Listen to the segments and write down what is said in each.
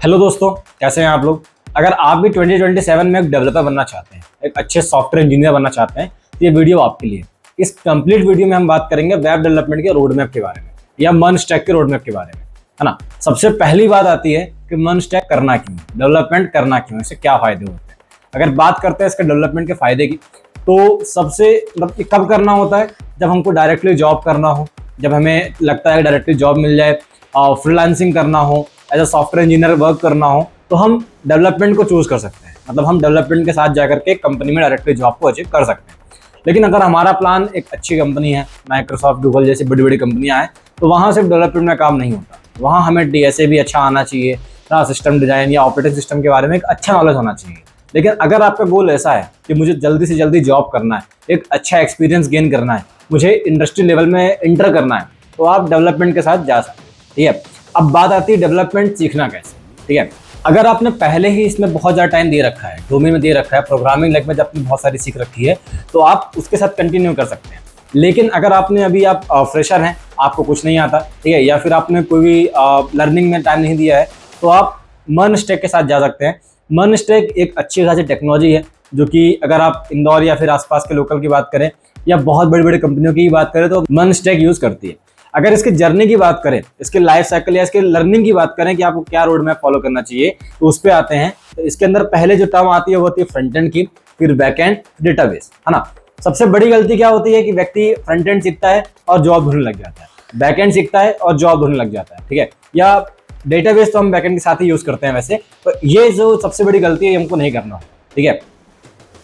Hello दोस्तों, कैसे हैं आप लोग। अगर आप भी 2027 में एक डेवलपर बनना चाहते हैं, एक अच्छे सॉफ्टवेयर इंजीनियर बनना चाहते हैं, तो ये वीडियो आपके लिए। इस कंप्लीट वीडियो में हम बात करेंगे वेब डेवलपमेंट के रोड मैप के बारे में या मन स्टैक के रोड मैप के बारे में, है ना। सबसे पहली बात आती है कि मन स्टैक करना क्यों, डेवलपमेंट करना क्यों, इससे क्या फायदे होते हैं। अगर बात करते हैं इसके डेवलपमेंट के फायदे की, तो सबसे मतलब कब करना होता है, जब हमको डायरेक्टली जॉब करना हो, जब हमें लगता है डायरेक्टली जॉब मिल जाए, फ्रीलांसिंग करना हो, as a software engineer work करना हो, तो हम डेवलपमेंट को चूज कर सकते हैं। मतलब हम डेवलपमेंट के साथ जाकर के कंपनी में डायरेक्टली जॉब को अचीव कर सकते हैं। लेकिन अगर हमारा प्लान एक अच्छी कंपनी है, माइक्रोसॉफ्ट, गूगल जैसी बड़ी बड़ी कंपनियां हैं, तो वहाँ सिर्फ डेवलपमेंट में काम नहीं होता। वहाँ हमें डीएसए भी अच्छा आना चाहिए, सिस्टम डिजाइन या ऑपरेटिंग सिस्टम के बारे में एक अच्छा नॉलेज होना चाहिए। लेकिन अगर आपका गोल ऐसा है कि मुझे जल्दी से जल्दी जॉब करना है, एक अच्छा एक्सपीरियंस गेन करना है, मुझे इंडस्ट्री लेवल में इंटर करना है, तो आप डेवलपमेंट के साथ जा सकते हैं। ठीक है, अब बात आती है डेवलपमेंट सीखना कैसे। ठीक है, अगर आपने पहले ही इसमें बहुत ज़्यादा टाइम दे रखा है, डोमेन में दे रखा है, प्रोग्रामिंग लैंग्वेज आपने बहुत सारी सीख रखी है, तो आप उसके साथ कंटिन्यू कर सकते हैं। लेकिन अगर आपने अभी आप फ्रेशर हैं, आपको कुछ नहीं आता, ठीक है, या फिर आपने कोई भी लर्निंग में टाइम नहीं दिया है, तो आप मन स्टैक के साथ जा सकते हैं। मन स्टैक एक अच्छी खासी टेक्नोलॉजी है, जो कि अगर आप इंदौर या फिर आसपास के लोकल की बात करें या बहुत बड़ी बड़ी कंपनियों की बात करें, तो मन स्टैक यूज़ करती है। अगर इसके जर्नी की बात करें, इसके लाइफ साइकिल या इसके लर्निंग की बात करें कि आपको क्या रोड मैप फॉलो करना चाहिए, तो उस पर आते हैं। तो इसके अंदर पहले जो टर्म आती है वो होती है फ्रंट एंड की, फिर बैक एंड, डेटाबेस, है ना। सबसे बड़ी गलती क्या होती है कि व्यक्ति फ्रंट एंड सीखता है और जॉब ढूंढने लग जाता है, बैक एंड सीखता है और जॉब ढूंढने लग जाता है। ठीक है, या डेटाबेस तो हम बैक एंड के साथ ही यूज करते हैं वैसे, तो ये जो सबसे बड़ी गलती है हमको नहीं करना। ठीक है,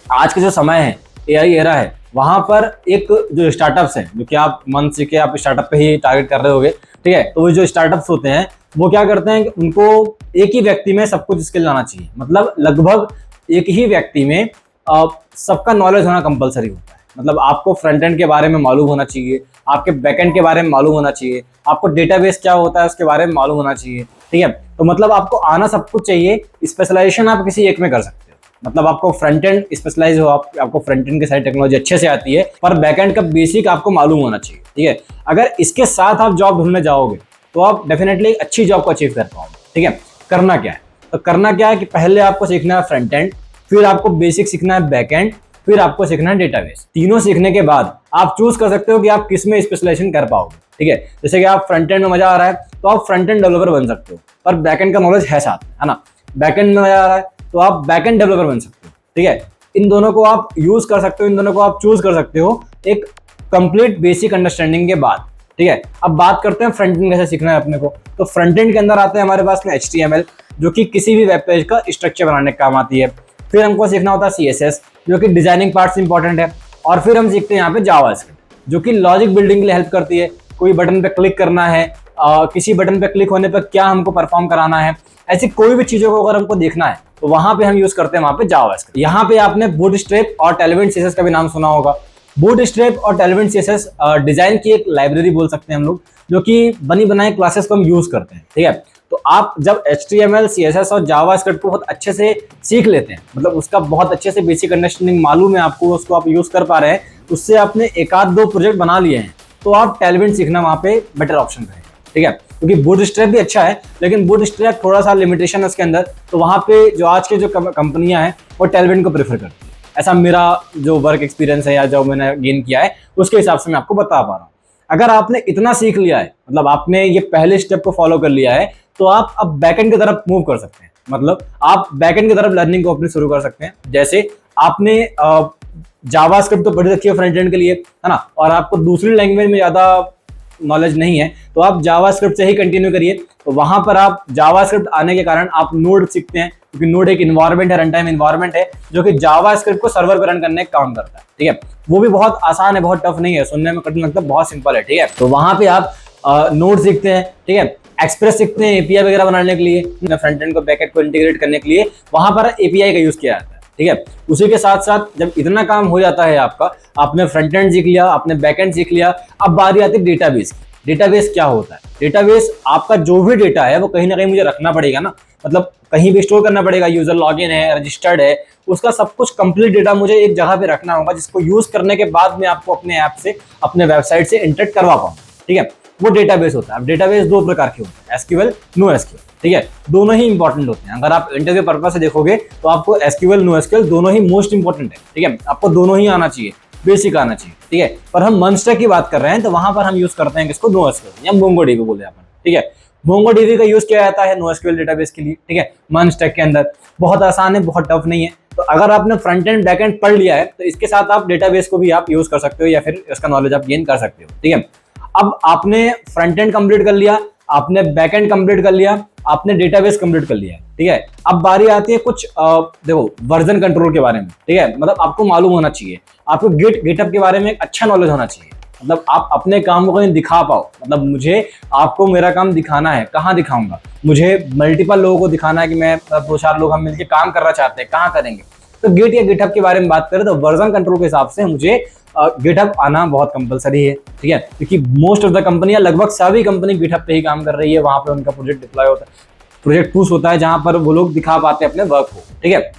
आज का जो समय है, एआई एरा है, वहां पर एक जो स्टार्टअप्स हैं, जो कि आप मन से के आप स्टार्टअप पे ही टारगेट कर रहे होगे, ठीक है, तो वो जो स्टार्टअप्स होते हैं वो क्या करते हैं कि उनको एक ही व्यक्ति में सब कुछ स्किल लाना चाहिए। मतलब लगभग एक ही व्यक्ति में सबका नॉलेज होना कंपलसरी होता है। मतलब आपको फ्रंट एंड के बारे में मालूम होना चाहिए, आपके बैक एंड के बारे में मालूम होना चाहिए, आपको डेटाबेस क्या होता है उसके बारे में मालूम होना चाहिए। ठीक है, तो मतलब आपको आना सब कुछ चाहिए। स्पेशलाइजेशन आप किसी एक में कर सकते हो। मतलब आपको फ्रंट एंड स्पेशलाइज हो, आपको फ्रंट एंड की सारी टेक्नोलॉजी अच्छे से आती है, पर बैक एंड का बेसिक आपको मालूम होना चाहिए। ठीक है, अगर इसके साथ आप जॉब ढूंढने जाओगे तो आप डेफिनेटली अच्छी जॉब को अचीव कर पाओगे। ठीक है, करना क्या है, तो करना क्या है कि पहले आपको सीखना है फ्रंट एंड, फिर आपको बेसिक सीखना है बैक एंड, फिर आपको सीखना है डेटाबेस। तीनों सीखने के बाद आप चूज कर सकते हो कि आप किस में स्पेशलाइजेशन कर पाओगे। ठीक है, जैसे कि आप फ्रंट एंड में मजा आ रहा है तो आप फ्रंट एंड डेवलपर बन सकते हो, पर बैक एंड का नॉलेज है साथ, है ना। बैक एंड में मजा आ रहा है तो आप बैक एंड डेवलपर बन सकते हो। ठीक है, इन दोनों को आप यूज कर सकते हो, इन दोनों को आप चूज कर सकते हो एक कंप्लीट बेसिक अंडरस्टैंडिंग के बाद। ठीक है, अब बात करते हैं फ्रंट एंड कैसे सीखना है अपने को। तो फ्रंट एंड के अंदर आते हैं हमारे पास में HTML, जो कि किसी भी वेब पेज का स्ट्रक्चर बनाने का काम आती है। फिर हमको सीखना होता है CSS, जो कि डिजाइनिंग पार्ट से इंपॉर्टेंट है। और फिर हम सीखते हैं यहाँ पे जावास्क्रिप्ट, जो कि लॉजिक बिल्डिंग के लिए हेल्प करती है। कोई बटन पे क्लिक करना है, किसी बटन पे क्लिक होने पर क्या हमको परफॉर्म कराना है, ऐसी कोई भी चीजों को अगर हमको देखना है तो वहां पे हम यूज करते हैं वहां पे जावास्क्रिप्ट। यहाँ पे आपने बूटस्ट्रैप और टेलविंड CSS का भी नाम सुना होगा। बूटस्ट्रैप और टेलविंड CSS डिजाइन की एक लाइब्रेरी बोल सकते हैं हम लोग, जो कि बनी बनाई क्लासेस को हम यूज करते हैं। ठीक है, तो आप जब HTML, CSS और जावास्क्रिप्ट को बहुत अच्छे से सीख लेते हैं, मतलब उसका बहुत अच्छे से बेसिक अंडरस्टैंडिंग मालूम है आपको, उसको आप यूज कर पा रहे हैं, उससे आपने एक आध दो प्रोजेक्ट बना लिए हैं, तो आप टेलविंड सीखना वहां पे बेटर ऑप्शन रहेगा। ठीक है, क्योंकि बूटस्ट्रैप भी अच्छा है, लेकिन बूटस्ट्रैप थोड़ा सा लिमिटेशन है उसके अंदर, तो वहां पे जो आज के जो कंपनियां हैं वो टेलविंड को प्रेफर करती है। ऐसा मेरा जो वर्क एक्सपीरियंस है या जो मैंने गेन किया है उसके हिसाब से मैं आपको बता पा रहा हूँ। अगर आपने इतना सीख लिया है, मतलब आपने ये पहले स्टेप को फॉलो कर लिया है, तो आप अब बैकएंड की तरफ मूव कर सकते हैं। मतलब आप बैकएंड की तरफ लर्निंग को अपनी शुरू कर सकते हैं। जैसे आपने जावास्क्रिप्ट तो पढ़ी रखी है फ्रंट एंड के लिए, है ना, और आपको दूसरी लैंग्वेज में ज्यादा नॉलेज नहीं है, तो आप जावास्क्रिप्ट से ही कंटिन्यू करिए। तो वहां पर आप जावास्क्रिप्ट आने के कारण आप नोड सीखते हैं, क्योंकि नोड एक इन्वायरमेंट है, रन टाइम इन्वायरमेंट है, जो कि जावास्क्रिप्ट को सर्वर पर रन करने का काम करता है। ठीक है, वो भी बहुत आसान है, बहुत टफ नहीं है, सुनने में कठिन लगता है, बहुत सिंपल है। ठीक है, तो वहां पे आप नोड सीखते हैं। ठीक है, एक्सप्रेस सीखते हैं API वगैरह बनाने के लिए, फ्रंट एंड को बैक एंड को इंटीग्रेट करने के लिए वहां पर API का यूज किया जाता है। ठीक है, उसी के साथ साथ जब इतना काम हो जाता है आपका, आपने फ्रंट एंड सीख लिया, आपने बैक एंड सीख लिया, अब बारी आती है डेटाबेस की। डेटाबेस क्या होता है? डेटाबेस आपका जो भी डेटा है वो कहीं ना कहीं मुझे रखना पड़ेगा ना, मतलब कहीं भी स्टोर करना पड़ेगा। यूजर लॉगिन है, रजिस्टर्ड है, उसका सब कुछ कंप्लीट डेटा मुझे एक जगह पे रखना होगा, जिसको यूज करने के बाद मैं आपको अपने ऐप से, अपने वेबसाइट से इंटरेक्ट करवा पाऊँ। ठीक है, वो डेटाबेस होता है। अब डेटाबेस दो प्रकार के होते हैं, एसक्यूएल, नो एसक्यूएल, ठीक है, दोनों ही इंपॉर्टेंट होते हैं। अगर आप इंटरव्यू पर्पस से देखोगे तो आपको एसक्यूएल, नो एसक्यूएल दोनों ही मोस्ट इंपॉर्टेंट है, ठीक है, आपको दोनों ही आना चाहिए, बेसिक आना चाहिए, ठीक है। पर हम मंस्टर की बात कर रहे हैं तो वहां पर हम यूज करते हैं किसको, नो एसक्यूएल या मोंगोडीबी बोले अपन, ठीक है। मोंगोडीबी का यूज किया जाता है नो एसक्यूएल डेटाबेस के लिए, ठीक है, मंस्टेक के अंदर। बहुत आसान है, बहुत टफ नहीं है। तो अगर आपने फ्रंट एंड बैक एंड पढ़ लिया है तो इसके साथ आप डेटाबेस को भी आप यूज कर सकते हो या फिर इसका नॉलेज आप गेन कर सकते हो, ठीक है। अब आपने फ्रंट एंड कंप्लीट कर लिया, आपने बैक एंड कंप्लीट कर लिया, आपने डेटाबेस कंप्लीट कर लिया है, ठीक है। अब बारी आती है कुछ देखो वर्जन कंट्रोल के बारे में, ठीक है, मतलब आपको मालूम होना चाहिए, आपको गिटहब के बारे में एक अच्छा नॉलेज होना चाहिए, मतलब आप अपने काम को कहीं दिखा पाओ। मतलब मुझे आपको मेरा काम दिखाना है, कहाँ दिखाऊंगा, मुझे मल्टीपल लोगों को दिखाना है कि मैं 2-4 लोग हम मिलकर काम करना चाहते हैं, कहाँ करेंगे। तो गिट या गिटहब के बारे में बात करें तो वर्जन कंट्रोल के हिसाब से मुझे गिटहब आना बहुत कंपलसरी है, ठीक है, क्योंकि मोस्ट ऑफ द कंपनियां, लगभग सभी कंपनी गिटहब पे ही काम कर रही है। वहां पे उनका प्रोजेक्ट डिप्लॉय होता है, प्रोजेक्ट पुश होता है, जहां पर वो लोग दिखा पाते हैं अपने वर्क को, ठीक है।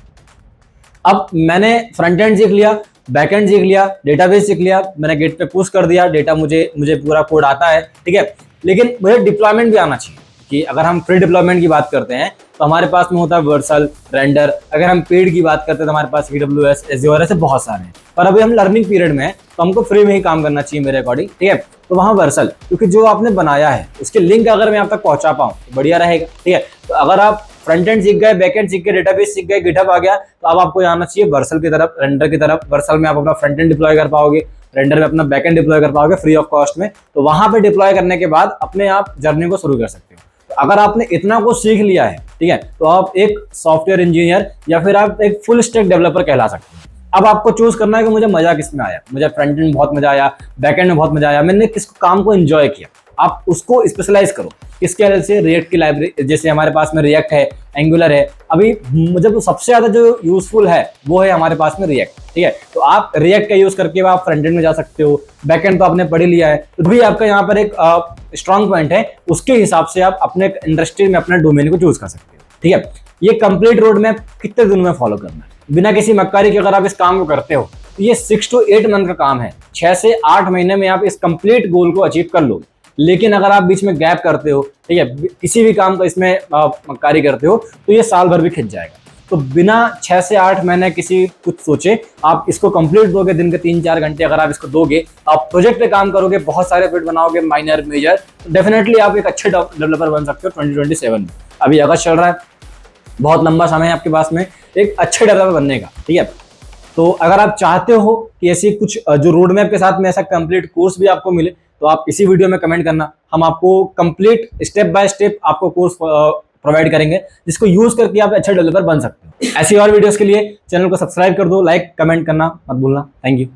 अब मैंने फ्रंट एंड सीख लिया, बैक एंड सीख लिया, डेटाबेस सीख लिया, मैंने गिट पे पुश कर दिया डेटा, मुझे पूरा कोड आता है, ठीक है, लेकिन मुझे डिप्लॉयमेंट भी आना चाहिए। कि अगर हम फ्री डिप्लॉयमेंट की बात करते हैं तो हमारे पास में होता है वर्सल, रेंडर। अगर हम पेड की बात करते हैं तो हमारे पास AWS, Azure ऐसे बहुत सारे हैं। पर अभी हम लर्निंग पीरियड में हैं तो हमको फ्री में ही काम करना चाहिए मेरे अकॉर्डिंग, ठीक है। तो वहाँ वर्सल, क्योंकि जो आपने बनाया है उसके लिंक अगर मैं आप तक पहुंचा पाऊँ तो बढ़िया रहेगा, ठीक है। तो अगर आप फ्रंट एंड सीख गए, बैक एंड सीख गए, डेटाबेस सीख गए, गिटहब आ गया, तो अब आपको जाना चाहिए वर्सल की तरफ, रेंडर की तरफ। वर्सल में आप अपना फ्रंट एंड डिप्लॉय कर पाओगे, रेंडर में अपना बैक एंड डिप्लॉय कर पाओगे फ्री ऑफ कॉस्ट में। तो वहां पे डिप्लॉय करने के बाद अपने आप जर्नी को शुरू कर सकते हो। तो अगर आपने इतना कुछ सीख लिया है, ठीक है, तो आप एक सॉफ्टवेयर इंजीनियर या फिर आप एक फुल स्टैक डेवलपर कहला सकते हैं। अब आपको चूज करना है कि मुझे मजा किस में आया। मुझे फ्रंट एंड में बहुत मजा आया, बैक एंड में बहुत मजा आया, मैंने किस काम को एंजॉय किया। आप उसको स्पेशलाइज करो। इसके वजह से रिएक्ट की लाइब्रेरी, जैसे हमारे पास में रिएक्ट है, एंगुलर है। अभी मुझे सबसे ज्यादा जो यूजफुल है वो है हमारे पास में रिएक्ट, ठीक है। तो आप रिएक्ट का यूज करके आप फ्रंट एंड में जा सकते हो। बैक एंड तो आपने पढ़ ही लिया है, तो भी आपका यहाँ पर एक स्ट्रॉन्ग पॉइंट है, उसके हिसाब से आप अपने इंडस्ट्री में अपने डोमेन को चूज कर सकते हो, ठीक है। ये कंप्लीट रोड मैप कितने दिनों में फॉलो करना है बिना किसी मक्कारी के, अगर आप इस काम को करते हो तो ये 6 to 8 मंथ का काम है। 6 से 8 महीने में आप इस कंप्लीट गोल को अचीव कर लोगे। लेकिन अगर आप बीच में गैप करते हो, ठीक है, किसी भी काम का इसमें मक्कारी करते हो तो ये साल भर भी खिंच जाएगा। तो बिना 6 से 8 महीने किसी कुछ सोचे आप इसको कंप्लीट दोगे, दिन के 3-4 घंटे अगर आप इसको दोगे, आप प्रोजेक्ट पे काम करोगे, बहुत सारे प्रोजेक्ट बनाओगे, माइनर मेजर, तो डेफिनेटली आप एक अच्छे डेवलपर बन सकते हो 2027 में। अभी अगस्त चल रहा है, बहुत लंबा समय है आपके पास में एक अच्छे डेवलपर बनने का, ठीक है। तो अगर आप चाहते हो कि ऐसी कुछ जो रोड मैप के साथ में ऐसा कंप्लीट कोर्स भी आपको मिले तो आप इसी वीडियो में कमेंट करना, हम आपको कंप्लीट स्टेप बाय स्टेप आपको कोर्स प्रोवाइड करेंगे जिसको यूज करके आप अच्छे डेवलपर बन सकते हो। ऐसी और वीडियोस के लिए चैनल को सब्सक्राइब कर दो, लाइक कमेंट करना मत भूलना। Thank you.